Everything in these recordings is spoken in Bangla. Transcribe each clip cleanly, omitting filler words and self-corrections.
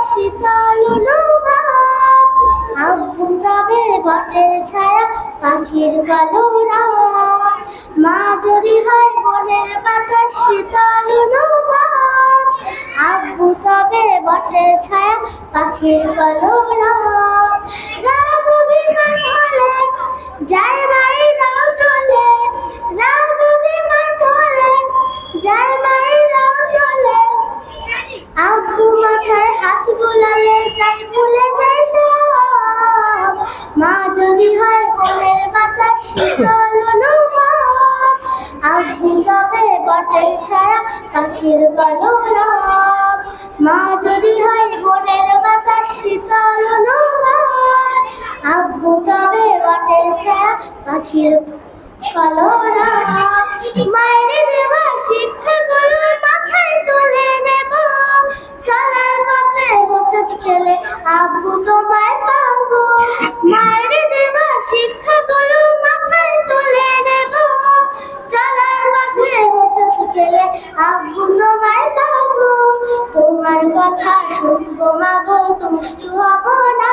শীতল অনুভব, আব্বু তবে বটের ছায়া পাখির কলরব। মা যদি হয় বনের পাতা শীতল অনুভব, আব্বু তবে বটের ছায়া পাখির কলরব। রাগ অভিমান হলে যায় মায়েরাও চলে, রাগ অভিমান হলে যায় মায়েরাও চলে। আব্বু মাথায় হাত বুলালে যাই ভুলে যায় সব। মা যদি হয় বনের পাতা শীতল অনুভব, আব্বু তবে বটের ছায়া পাখির কলরব। মা যদি হয় বনের পাতা শীতল অনুভব, আব্বু তবে বটের ছায়া পাখির কলরব। মায়ের দেওয়া শিক্ষাগুলো মাথায় তুলে নেব, চলার পথে হোঁচট খেলে আব্বু তোমায় পাবো। মায়ের দেওয়া শিক্ষাগুলো মাথায় তুলে নেব, চলার পথে হোঁচট খেলে আব্বু তোমায় পাবো। তোমার কথা শুনবো মাগো, দুষ্টু হব না,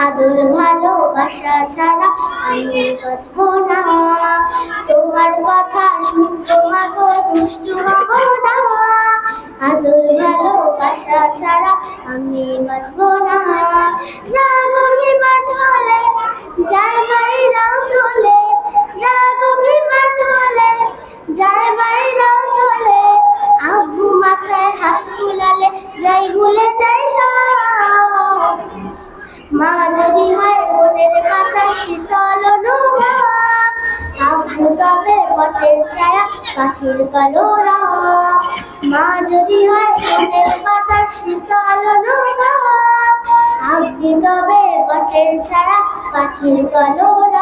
আদর ভালোবাসা ছাড়া আমি বাঁচব না। তোমার কথা শুনবো মাগো, দুষ্টু হব না, আদর ভালোবাসা ছাড়া আমি বাঁচব না। রাগ অভিমান হলে যায় মায়েরাও চলে, রাগ অভিমান হলে যায় মায়েরাও চলে। আব্বু মাথায় হাত বুলালে যাই ভুলে যায় সব। মা যদি হয় বনের পাতা শীতল অনুভব, আব্বু তবে বটের ছায়া পাখির কলরব। মা যদি হয় বনের পাতা শীতল অনুভব, আব্বু তবে বটের ছায়া পাখির কলরব।